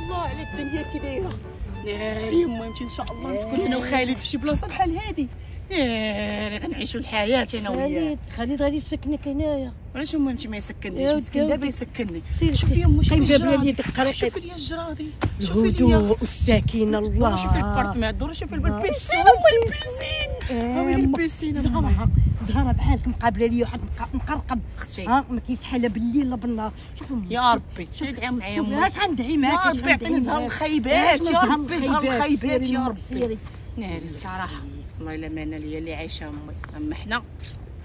الله على الدنيا كي دايره ناري. يمتي ان شاء الله نسكن انا وخالد في شي بلاصه بحال هادي، ناري غنعيشوا الحياه انا وياه. خالد غادي يسكنك هنايا. علاش يمتي ما يسكننيش؟ مسكين دابا يسكنني. شوفي يما شوفي جاب لي ديك القريقه. شوفي لي الجرادي، الهدوء والسكينه. الله شوفي البارتمان دور، شوفي البيسين. امي البيسين، هاوي البيسين. زهره بحالك مقابله لي واحد مقرقب اختي. ما كيسحى لا بالليل لا بالنهار. يا ربي ادعي معايا امي. اش غندعي معاك؟ يا ربي عطيني زهر الخيبات، يا ربي زهر الخيبات يا ربي. ناري الصراحه والله الا ما انا ليا اللي عايشه امي. اما حنا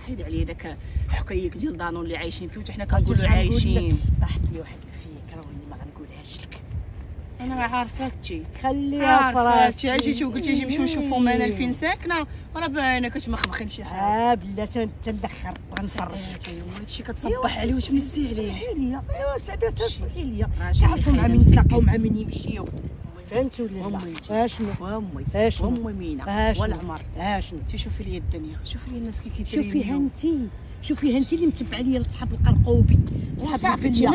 حيد عليا داك حكايك ديال دانون اللي عايشين فيه، وحتى حنا كنقولوا عايشين. طاحت لي واحد الفكره واني ما غنقولهاش لك. انا ما عارفاكتي، خليها فراسي. اجيتي وقلتي نمشيو نشوفوا مانا فين ساكنه، راه باينه كتمخمخين شي حاجه. بلاتي انت الاخر غنفرجك. هادشي كتصبح عليه وتمسي عليه. سمحي لي ايوا سعدات تسمحي لي. ماشي تعرفوا مع من نتلاقاو مع من يمشيو. فهمتي ولا لا؟ اشنو وامي مينا والعمر. اشنو تشوفي لي الدنيا، شوفي لي الناس كي كيديروا. شوفيها انت اللي متبعه ليا لصحاب القرقوبي. صافي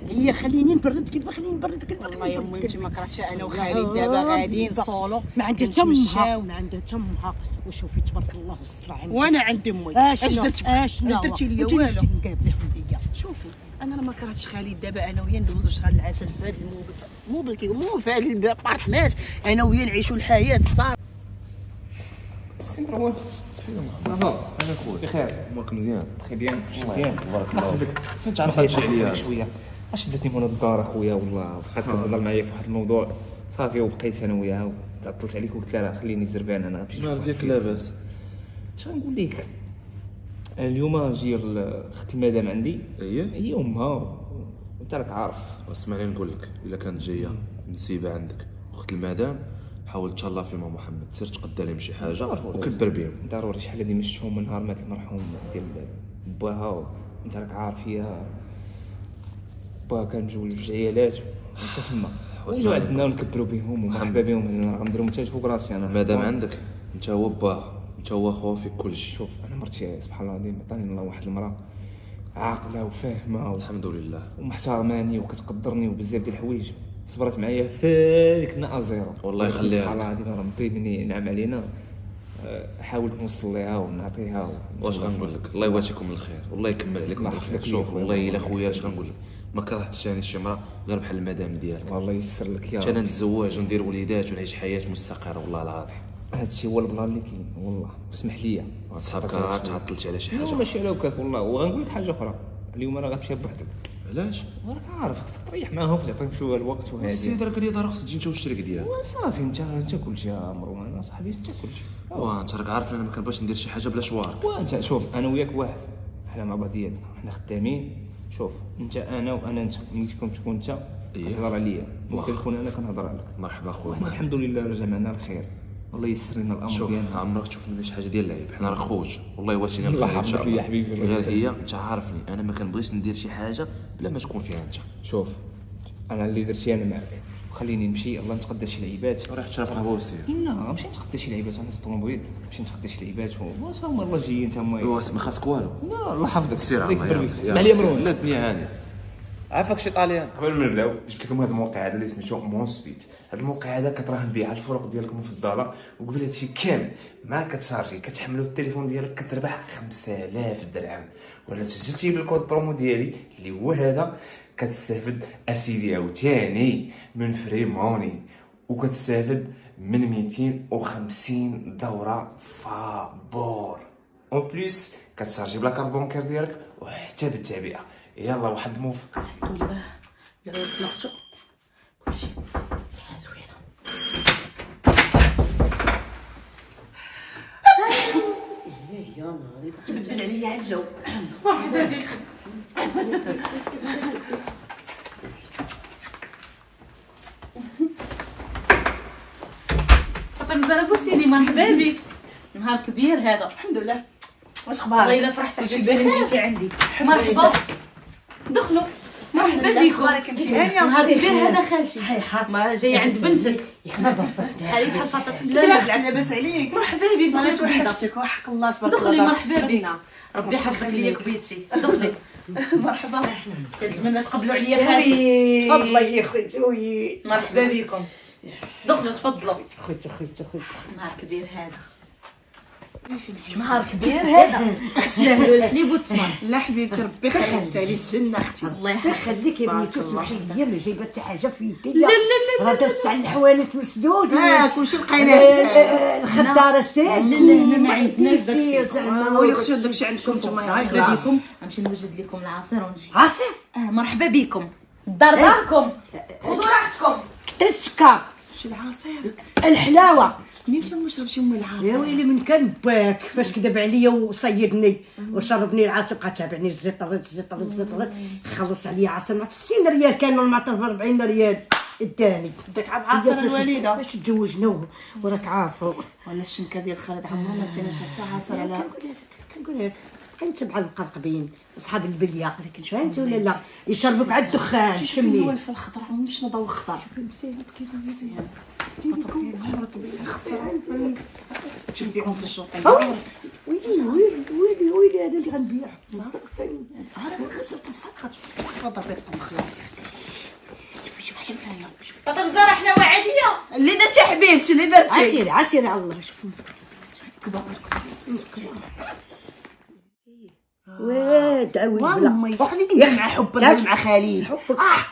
هي خليني نبرد كلمه، خليني نبرد كلمه. والله يا امي انت ما كرهتش انا وخالد دابا غاديين صولو، ما عندها تمها، ما عندها تمها. وشوفي تبارك الله والصلاة عندك. وانا عندي امي. اش درتي ليا؟ والو. نقابلهم ليا. شوفي انا ما كرهتش خالد دابا انا وياه ندوزو شهر العسل في هذا مو في هذا البارتمات، انا وياه نعيشوا الحياه صافي. سي مروان صافا انا خويا بخير، امورك مزيان؟ تخي بيان مزيان تبارك الله. انت عرفتي عليا شويه شدتني هنا الدار اخويا، والله بقيت كتهضر معايا في واحد الموضوع صافي، وبقيت انا وياها وتعطلت عليك وقلت لها خليني زربان انا نمشي. ما بديك لاباس. اش غنقول لك، اليوم جي اختي المدام عندي، هي امها وانت راك عارف. اسمعني نقول لك، الا كانت جايه نسيبه عندك اخت المدام، حاول تهلا في ماما محمد، سير تقدى لهم شي حاجه وكبر بهم ضروري. شحال هادي مشفتهم من نهار مات المرحوم ديال باها، وانت راك عارف هي باها كان مجوج عيالات وانت تما وجاو عندنا ونكبروا بهم ومرحبا بهم. انا غنديرهم حتى فوق راسي. انا مادام عندك انت هو باه، انت هو خوه في كل شيء. شوف انا مرتي سبحان الله العظيم عطاني الله واحد المراه عاقله وفاهمه الحمد لله ومحترماني وكتقدرني وبزاف ديال الحوايج، صبرت معايا فاك كنا ازيرو. والله يخليها سبحان الله العظيم ربي مني ينعم علينا. حاولت نوصل ليها ونعطيها. واش غنقول لك، الله يواتيكم الخير والله يكمل عليكم بالخير. شوف والله الا خويا اش غنقول لك، ما كرهتش انا شي مرا غير بحال المدام ديالك. والله يسر لك يا رب. انا نتزوج وندير وليدات ونعيش حياه مستقره والله العظيم. هادشي هو البلان اللي كاين والله. اسمح لي صحابك تعطلت على شي حاجه؟ لا ماشي على وكاك والله. وغنقول لك حاجه اخرى، اليوم انا غتمشي بوحدك. علاش؟ وراك عارف خصك تريح معاهم وتعطيهم شويه الوقت وهادي. السيد راك لي دار خصك تجي انت والشريك ديالك. وصافي انت كلشي يا مروان صاحبي، انت كلشي. انت راك عارف انا ما كنبغيش ندير شي حاجه بلا شوار. وانت شوف انا وياك واحد، حنا مع بعضياتنا حنا خدامين. شوف انت انا وانا انت، ملي تكون انت كتهضر عليا ممكن نكون انا كنهضر عليك. مرحبا خويا. الحمد لله رجع معنا الخير، الله يسر لنا الامر ديالنا. شوف عمرك تشوف مني شي حاجه ديال العيب، حنا راه خوت والله يواتينا الخير ان شاء الله. يا حبيبي غير هي انت عارفني انا ما كنبغيش ندير شي حاجه بلا ما تكون فيها انت. شوف انا اللي درتي انا معاك، وخليني نمشي الله نتغدى شي لعيبات. راه تشرف قهوه وسير. لا ماشي نتغدى شي لعيبات، انا الطوموبيل ماشي نتغدى شي لعيبات. واش هما الله جايين تما. ايوا ما خاصك والو. لا الله يحفظك. سير الله اسمع لي مروان. لا الدنيا هانيه عافاك شي طاليان. قبل ما نبداو جبت لكم هذا الموقع هذا اللي سميتو مونسبيت. هذا الموقع هذا كتراهن به على الفروق ديالكم المفضله، وقبل هادشي كامل ما كتشارجي، كتحملو التليفون ديالك كتربح 5000 درهم. ولا سجلتي بالكود برومو ديالي اللي هو هذا كتستافد اسيدي عاوتاني من فري موني، وكتستافد من 250 دوره فابور. اون بليس كتشارجي بلا كارت بونكير ديالك وحتى بالتعبئه. يلا واحد موفق. الحمد لله العود طلقتو كلشي زوينه. يا نهاري تبدل عليا الجو. مرحبا بك. فاطمه زهره بوسيني مرحبا بك. نهار كبير هذا. الحمد لله. واش اخبارك؟ والله الا فرحت عليك. جيتي عندي. مرحبا دخلوا. مرحبا بكم. اخبارك انت هانيه؟ نهار كبير هذا خالتي. صحيحه ما جايه عند بنتك. يحمد راسك بحالي بحال فاطمه. لا لاباس عليك. مرحبا بك. ما توحشتك وحق الله تبارك الله. دخلي مرحبا بك. ربي يحفظك ليا كبيتي. دخلي. مرحبا. كنتمنى تقبلوا عليا خالتي. تفضلي يا خويا. مرحبا بكم. دخلوا تفضلوا. خويا نهار كبير هذا. نهار كبير هذا. تستاهلوا الحليب والتمر. لا حبيبتي ربي يخليك على الجنه اختي. الله يحفظك. خليك يا بنيتي اسمحي لي ما جايبه حتى حاجه في يدي. لا راه درت على الحوانت مسدود. كلشي لقيناه. الخداره ساعه. لا ما عندناش داكشي. ولي اختي هاد داكشي عندكم نتوما هاي مرحبا بكم. غنمشي نوجد لكم العصير ونجي. عصير مرحبا بكم. الدار داركم. خذوا راحتكم. حتى السكر شي العصير الحلاوه. منين تنشرب شي من العصير؟ يا ويلي من كان باك فاش كذب عليا وصيدني وشربني العصير بقى تابعني الزيت خلص عليا عصير مع 60 ريال كان المعطر ب 40 ريال اداني داك عب عصير الوالده باش تزوجنا وراك عارفه. ولا الشنكه ديال خالد عمرنا ما ديناش حتى عصير على كنقول لك كنتبع المقرقبين وصحاب البليه فهمتي ولا لا يشربوك على الدخان شمي شمي في الخضر مش نضوي خضر جنبيهم في الشوطين. ويلي هذا اللي غنبيع خضر بيتكم خلاص. قطر زرع حلاوه عاديه. اللي درتي حبيبتي اللي درتي عسير على الله شوف ودعوي امي خليني مع حب مع خليل.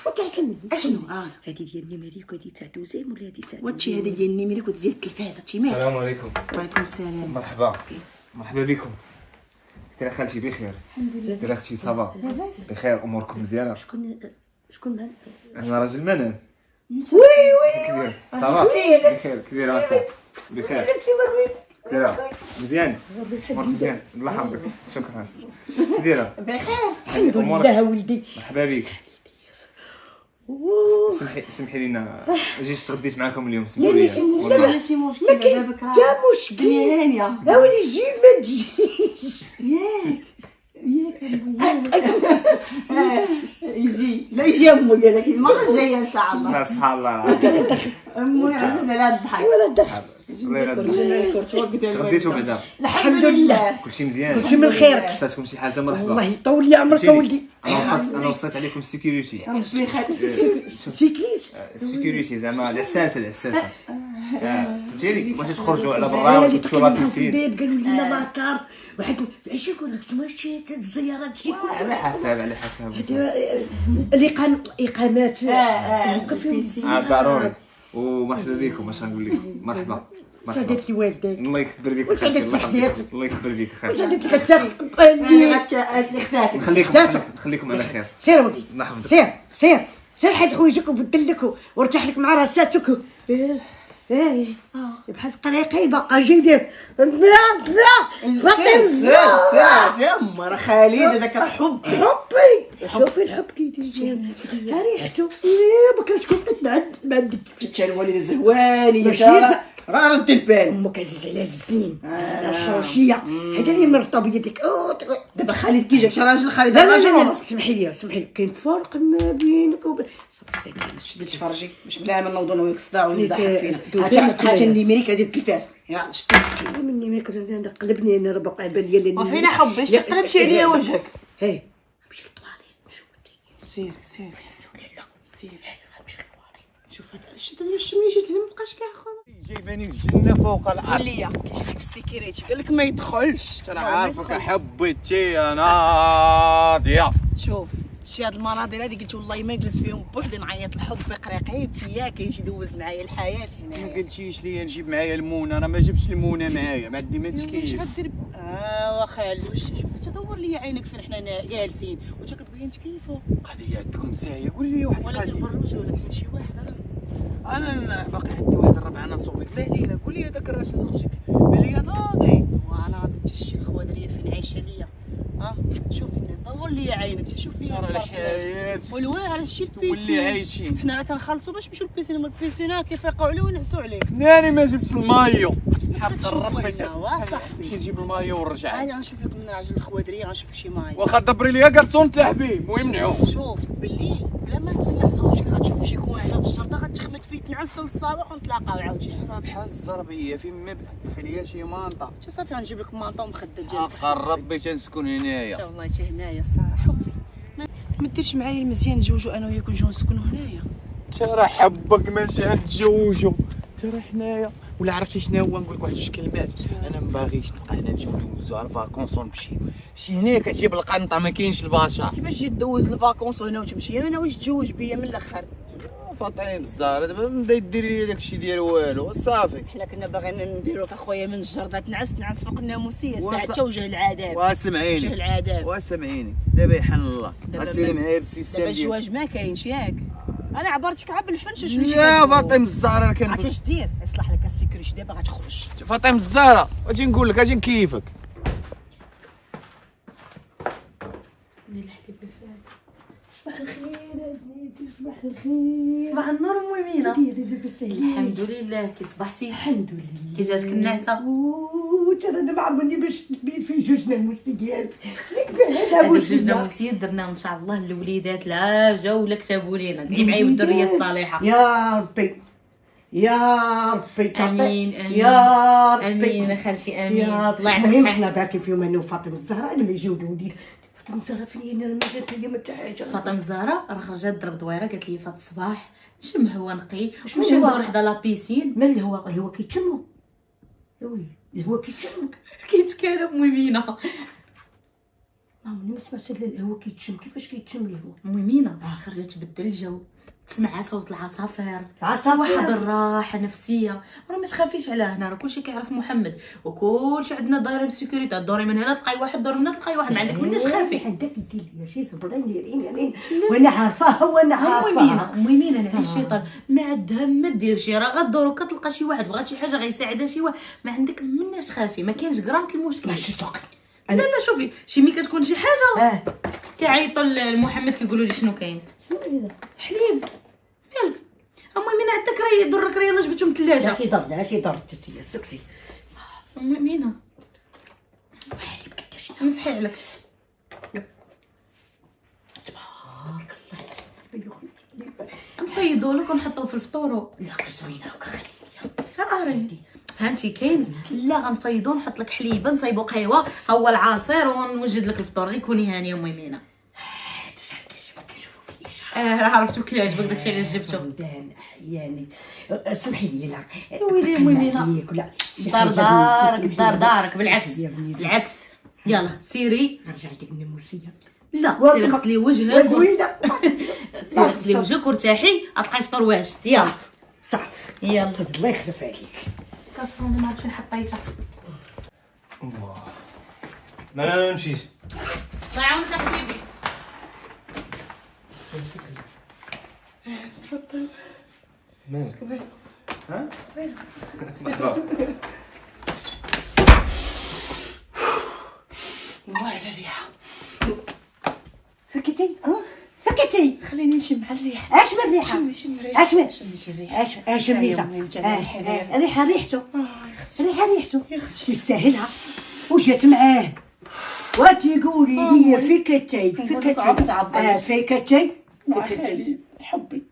وتعلم اشنو هذه ديال النماريك وهذه تاع دوزيم ولا هذه تاع واتشي هذا ديال النميريك وديال التلفازه تيمات. السلام عليكم. وعليكم السلام. مرحبا بكم. كيف خالتي بخير؟ الحمد لله. كيف اختي صافا؟ بخير اموركم مزيانه؟ شكون انا راجل منام. وي كبير صافا بخير كبير راسك بخير كبيرة مزيان امورك مزيان الله يحفظك شكرا كبيرة بخير الحمد لله ولدي. مرحبا بك. سمحي لينا جيت تغديت معكم اليوم سمحوا لي. ولا شي مشكل دابا راه تا مشكل هانيه. ها ولي جي ما تجيش يجي لا يجي امو هذاك المره الجايه ان شاء الله. لا سبحان الله امي عزيز على هاد الضحك. ولا الضحك الله يرضى تغديتوا بعدا الحمد لله كلشي مزيان كلشي من خيرك. خصاتكم شي حاجه مرحبا. الله يطول لي عمرك ولدي. انا وصيت عليكم السيكوريتي ربي يخليك. سيكليس السيكوريتي زعما العساسه فهمتيني بغيتو تخرجوا على برا وتمشيو لا بيسين. قالوا لنا لاكار واحد اش يقول لك تمشي الزيارات شي كل على حسب الاقامات ضروري. ومرحبا بكم اش غنقول لكم مرحبا سعدت لي والديك الله يكبر بك وسعدت لي حياتك الله يكبر بك خالتي وسعدت لي حساب اللي خداتك خليكم على خير. سير ولدي الله يحفظك. سير حد حوايجك وبدل لك وارتاح لك مع راساتك. بحال القريقي باقا جيدير سير امي راه خالد هذاك راه حب حبي شوفي الحب كيدير ريحته ما كنتش كنت معندك حتى الوالده زهواني ماشي راه رد البال. امك عزيز على الزين الحرشيه هذا اللي مرتبطه بيدك. دابا خالد كي جاك راجل خالد لا راجل اسمحي لي كاين فرق ما بينك وبين شدي تفرجي باش بلا ما نوضوا ونكسداو ونضحك فينا. دوزيام هاتي النميريكا ديال التلفاز يا شتي مني ما كنت قلبني انا راه باقا على بالي اللي وفينا حبي شتي تقلبشي عليا وجهك. هاي نمشي للطواليت سير سير غنمشي للطواليت شوف هذا الشيء ديال الشميه جيت هنا مابقاش كياخذ جايباني الجنه فوق الارض. قال لي كي جيتك في السيكيريتي قال لك ما يدخلش. انا عارفك حبيتي يا ناضيه. شوف شي هاد المناظر هادي قلت والله ما نجلس فيهم بوحدي نعيط الحب قريقيبتي ياك يجي يدوز معايا الحياه ما هنا. قلتيش لي نجيب معايا المونه انا ما جبتش المونه معايا ما عندي ما واش تكيف. غدير واخا شوف تدور لي عينك فين حنا جالسين وانت كتبغي نتكيفوا. قضيه عندكم ساهيه قول لي واحد ولكن القضيه. بالرجوله كاين شي واحد انا باقي عندي واحد الربعه انا نصوبك ما علينا قول لي هذاك الراجل اختك ملي ناضي وانا غادي تشتي الخوادريه فين عايشه ليا. شوف دور لي عينك شوف لي ترى الحياه والواه على الشي واللي البيسين عايشين. حنا راه كنخلصوا باش نمشيو للبيسين ما البيسين كيفيقوا عليه ونعسوا عليه. ناري ما جبت المايو حق تشوف ربي وين هو صاحبي. مشي نجيب المايو ونرجع. عادي غنشوف لك من راجل الخوادريه غنشوف شي ماي. واخا دبري ليا كرتون تلعبي ويمنعو. شوف بالليل بلا ما تسمع صوتك غتشوف شي كواعره في الجرده غتخمت فيه تنعس للصباح ونتلاقاو عاوتاني. راه بحال الزربيه فين ما بحث ليا شي مانطا. حتى صافي غنجيب لك مانطا ومخده ديالك. اخر ربي تنسكن هنايا. حتى والله حتى هنايا الصراحه حبي ما ديرش معايا المزيان نتزوجوا انا وياك ونجيو نسكنوا هنايا. ترى حبك ماشي غنتزوجوا ترى حنايا. ولا عرفتي شنو هو نقول لك واحد جوج كلمات. انا ما باغيش نبقى هنا نجيو ندوزو على الفاكونس ونمشيو. شي هنا كتجيب القنطه ما كاينش البشر. كيفاش تجي دوز الفاكونس هنا وتمشي انا واش تزوج بيا من الاخر. فاطمه الزهراء دابا بدا يدير لي داكشي ديال والو صافي. حنا كنا باغيين نديرو لك اخويا من الجرده تنعس فوق الناموسيه الساعه حتى وجه العذاب. واسمعيني وجه العذاب واسمعيني دابا يحن الله غسيري معايا بالسيستم دابا ديالك. الجواج ما كاينش ياك. انا عبرتك عا بالفن شنو لا فاطمه الزهراء كان عرفتي اش دير يصلح لك السيكوريتي دابا غتخرج. فاطمه الزهراء اجي نقول لك اجي نكيفك. صباح الخير بنيتي صباح الخير. صباح النور ام يمينه. ديري لاباس عليك؟ الحمد لله. كي صبحتي؟ الحمد لله. كي جاتك النعسه؟ ترى انا ما عمرني باش نبيت في جوج ناموسيات. هذوك جوج ناموسيات درناهم ان شاء الله للوليدات لا جاو ولا كتبوا لينا. دعي معايا والذريه الصالحه يا ربي يا ربي. امين امين يا ربي امين خالتي امين. يا الله يعطيك المهم الصحه. حنا باكي فيهم انا وفاطمه الزهراء. انا ما يجيو الوليد. فاطمه الزهراء فين هي؟ انا ما جات لي حتى حاجه. فاطمه الزهراء راه خرجت ضرب دويره قالت لي فات الصباح نشم هوا نقي شنو ونمشي هو؟ ندور حدا لابيسين. من الهواء كيتشموا. وي الهواء كيتشموا. كيتكلم ام يمينه. عمرني ما سمعت على الهواء كيتشم. كيفاش كيتشم الهواء؟ ام يمينه خرجت تبدل الجو تسمع صوت العصافير العصافير. واحد الراحه نفسيه. راه ما تخافيش على هنا راه كلشي كيعرف محمد وكلشي عندنا دايره بالسيكوريتي. دوري من هنا تلقاي واحد دور من هنا تلقاي واحد ما عندك مناش خافي. عندك دير لي شي صبرين دايرين وانا عارفاها وانا عارفاها. ام يمينه انا علاش الشيطان ما عندها ما دير شي راه غدور وكتلقى شي واحد بغات شي حاجه غيساعدها شي واحد ما عندك مناش خافي. ما كاينش غرامه المشكل. ماشي سوقي. لا لا شوفي شي ملي كتكون شي حاجه اه كيعيطوا لمحمد كيقولوا لي شنو كاين. شنو هذا؟ حليب مالك ام يمينه عندك راه يضرك راه يلاه جبتو من الثلاجه. شي ضر تسيا سكسي. ام يمينه حليب قداش مسحي عليك. تبارك الله. نفيضوا لك ونحطوه في الفطور. لا زوينه وخليه. اري هانتي كاين. لا غنفيضوا نحط لك حليبه نصايبوا قهوه هو العصير ونوجد لك الفطور غير كوني هانيه ام يمينه. راه عرفتو كيعجبك داكشي علاش جبتو. رمضان احياني. اسمحي لي لا ويلي ام يمينه ولا دار دارك دار دارك بالعكس بالعكس. يلا سيري. نرجع لك الناموسيه. لا سيري غسلي وجهك سيري غسلي وجهك وارتاحي غتلقاي فطور واجد. يلا صافي يلا الله يخلف عليك. كاسرونه ما عرفتش فين حطيتها. ما انا ما نمشيش. الله يعاونك يا حبيبي. تفضل. مالك؟ ها؟ مرحبا. الله على الريحه. فكتي فكتي. خليني نشم على الريحه. اش من الريحه؟ شم الريحه. اش من شميت الريحه. اش الريحه؟ الريحه ريحته. الريحه ريحته يستاهلها. وجات معاه وتقولي هي فكتي فكتي حبي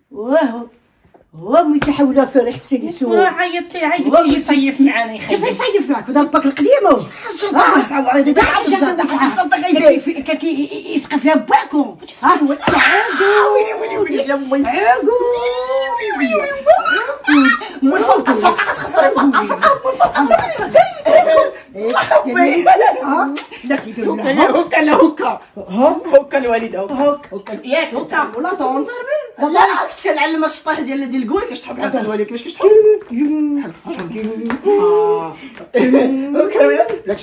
هو متحولة في ريحة سيدي سوق. عيطت لي عيطت يجي يصيف معانا كيف يخلي يصيف معك وضربك القديمة؟ الشنطه عوري ديك الشنطه غيبان كي يسقى فيها باكم. عقول ويلي على امي عقول من فوق غتخسري لا كيديروا لها هوكا لا هوكا الوالده هوكا ياك هوكا ولا طون. لا كنت كنعلم الشطح ديال الكوري كيفاش تحب هكا الوالده كيفاش كتحب هوكا لا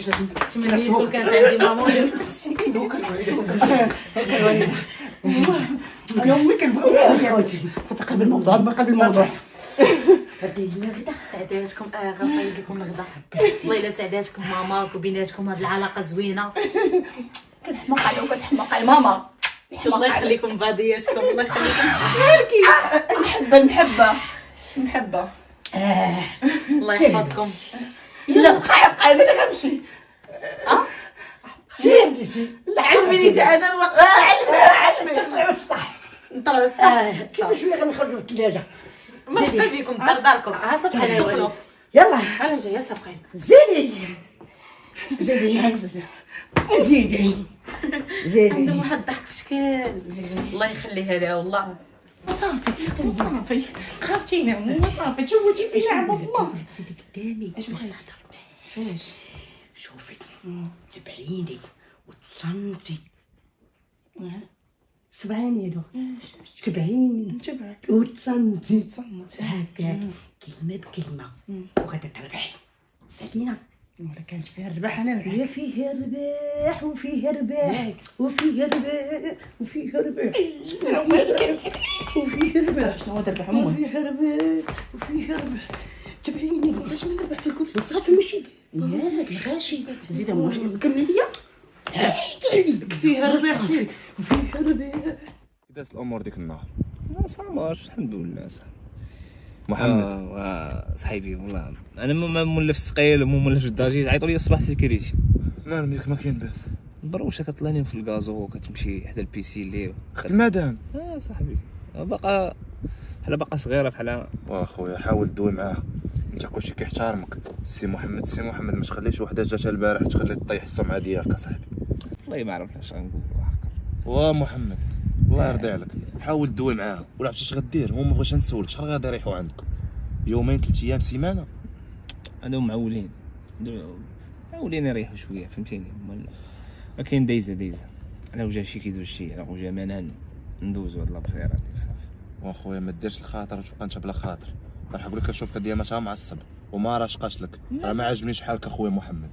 تمنيت كانت عندي ماما هوكا الوالده انا امي كنبغيها صافي قلب الموضوع قلب الموضوع. غدي لنا غدا سعداتكم غنفيض لكم الغدا. والله الا سعداتكم ماماك وبيناتكم هاد العلاقه زوينه. كنحماق على وكتحماق على ماما. الله يخليكم بعضياتكم. الله يخليكم. المحبه الله يحفظكم. لا بقى انا غنمشي. زين علميني تا انا الوقت. طلعوا السطح نطلعوا السطح. كيفاش فيا غنخرجوا في الثلاجه. مرحبا بكم داركم. صافي انا والو يلا انا جايه صافقين زيدي زيدي زيدي زيدي. عندهم واحد الضحك في شكل. الله يخليها لها والله. صافي خافتينا صافي تزوجي في نعم الله. قدامي اش بغيتي فاش شوفي تبعيني وتصنتي سبعاني له تبعيني نتبعك وتصنتي هكاك كلمة بكلمة وغادا تربحي سالينا. ولا كانت فيها الرباح انا هي فيه رباح وفيه رباح وفيه رباح وفيه رباح وفيه رباح. شنو هو الرباح امي؟ وفيه رباح وفيه رباح تبعيني. علاش من ربحتي الكل؟ صافي ماشي ياك الغاشي زيد واش كملي ليا فيها رباح وفيه رباح. دازت الامور ديك النهار. صامر الحمد لله صاحبي محمد. صاحبي والله انا ما مولف الثقيل وما مولف الداجيج. عيطوا لي الصباح سيكوريتي نعم ياك ما كاين باس. البروشه كطلعني في الكازو وكتمشي حدا البيسي اللي المدام صاحبي باقا بحال باقا صغيره بحال. واخويا حاول دوي معاها. انت كلشي كيحتارمك. سي محمد ما تخليش وحده جات البارح تخلي تطيح السمعه ديالك اصاحبي. والله ما عرفت اش غنقول. ومحمد الله يرضي عليك حاول دوي معاها. ولا عرفتي اش غدير؟ هما بغيت نسولك شحال غادي يريحوا عندك؟ يومين 3 ايام سيمانه؟ انا معولين يريحوا شويه فهمتيني. ما كاين دايزه على وجه شي كيدوز شي على وجه منان ندوزو هاد لابفيرات صافي. واخويا ما ديرش الخاطر وتبقى انت بلا خاطر. راح نقول لك نشوفك ديما تا معصب وما راشقاش لك. راه ما عجبنيش حالك اخويا محمد.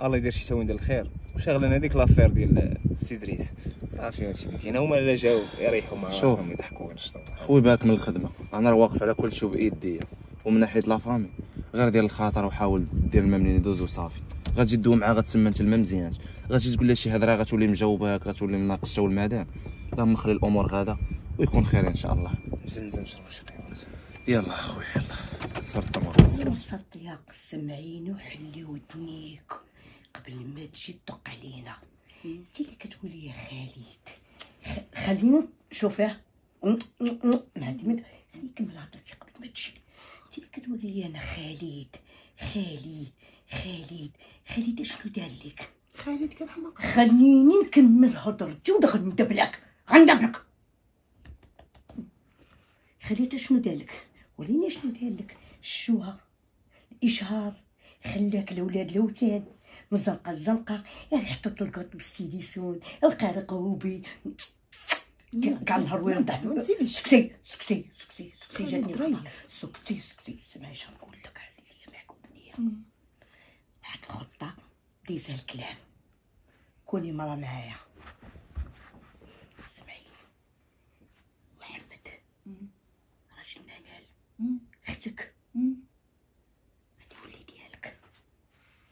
الله يدير شي تاوين ديال الخير وشغلنا هذيك لافير ديال السي دريس صافي. هادشي اللي كاين. هما اللي جاو يريحوا مع راسهم يضحكوا ونشطوا. خويا بالك من الخدمه. انا راه واقف على كل شيء بايديا. ومن ناحيه لا فامي غير ديال الخاطر وحاول دير الماء منين يدوز وصافي. غتجي تدوي معاه غتسمى انت الماء مزيان. غتجي تقول لها شي هضره غتولي مجاوباك غتولي مناقشه والمدام. اللهم خلي الامور غاده ويكون خير ان شاء الله. نزل نشرب شي قهوه. يلا اخويا يلا صبرت الله. صديق سمعيني وحلي ودنيك قبل ما تجي تدق علينا. انت اللي كتقولي يا خالد خلينا شوفيه معدي خليك من هضرتي قبل ما تجي. انت اللي كتقولي لي انا خالد اشنو دار لك؟ خالد كان حماق. خليني نكمل هضرتي ودغ ندبلك خليت اشنو دارلك؟ وليني اشنو دارلك؟ الشوهه الاشهار خلاك الاولاد لوتان من زنقه لزنقه. يعني حطيت القط بالسيليسون القرقوبي كاع نهار وين ضحك. سكتي جاتني الخطا. سكتي سمعي اش نقول لك. علي معك ودنيا واحد الخطه ديزها الكلام. كوني مرة معايا. سمعي محمد راجل منال اختك هادي ولي ديالك.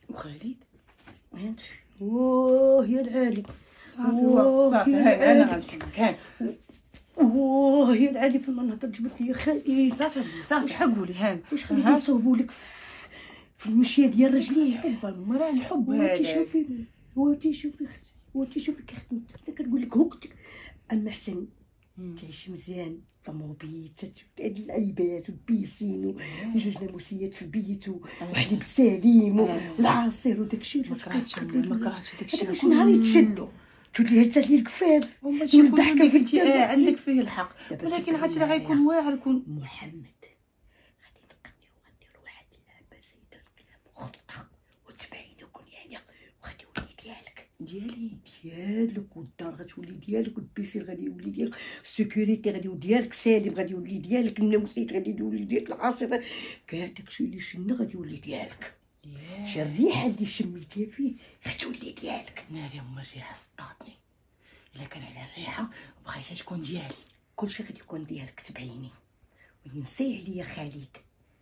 وخالد اوه يا العالي صافي هاي انا غنسمعك هاي. اوه يا العالي في المناطق جبت لي خالي. صافي شحال قولي هان واش غادي نصوبوا لك في المشيه ديال رجليه؟ حب المراه الحب هذا. وانتي شوفي كخدمتك كتقول لك هكتك. اما حسن تعيش مزيان طوموبيل هاد العيبات والبيسين وجوج ناموسيات في بيتو وحليب سليم والعصير وداكشي. ما كرهتش داكشي باش نهار يتسلوا تولي تسالي الكفاف والضحكه في الجهه عندك فيه الحق. ولكن عاد راه غيكون واعر. يكون محمد غادي نديرو واحد اللعبه زايده الكلام وخطه وتبعينو كون يعني وغادي يولي ديالك والدار غتولي ديالك والبيسي غادي يولي ديالك السيكوريتي غادي يولي ديالك سالم غادي يولي ديالك الناموسيات غادي يولي ديالك العاصفه كاع داكشي اللي شنا غادي يولي ديالك. شي الريحه اللي شميتيها فيه غتولي ديالك. ناري ام الريحه صداتني. الا كان على الريحه بغيتها تكون ديالي. كلشي غادي يكون ديالك تبعيني ونسي عليا خالد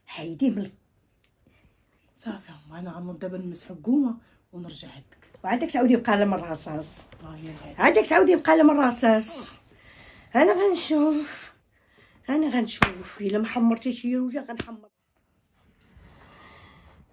حيديه من صافي انا غنوض دابا نمسح القومه ونرجع عندك. وعندك تعاودي يبقى على من الرصاص. عندك تعاودي يبقى على من الرصاص. انا غنشوف الا ما حمرتيش شي روجه غنحمر.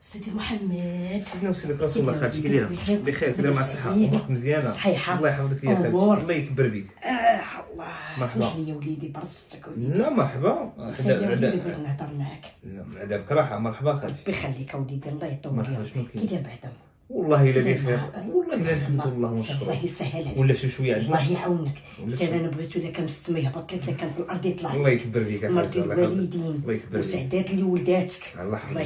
سيدي محمد. سيدنا وسيدك رسول الله خالتي كي دايره؟ بخير كي دايره مع الصحه؟ امورك مزيانه؟ صحيحه الله يحفظك يا خالتي، الله يكبر بك. الله مرحبا. اسمح لي يا وليدي برصتك وليدي. لا مرحبا. سيدي يا وليدي بغيت نهضر معاك. لا عذابك راحه. مرحبا خالتي. ربي يخليك اوليدي الله يطول مرحبا. لك. شنو كاين؟ كي داير بعدا؟ والله الا بخير، والله الا الحمد لله ونشكر. الله يسهل عليك. ولا شي شويه عجبك. الله يعاونك. ولا سير شي. انا بغيتو الا كان السما يهبط لك، الا كان في الارض يطلع. الله يكبر بك يا مرتي خالتي. الله يحفظك. الوالدين الله يكبر بك. وسعدات لولداتك. الله يحفظك.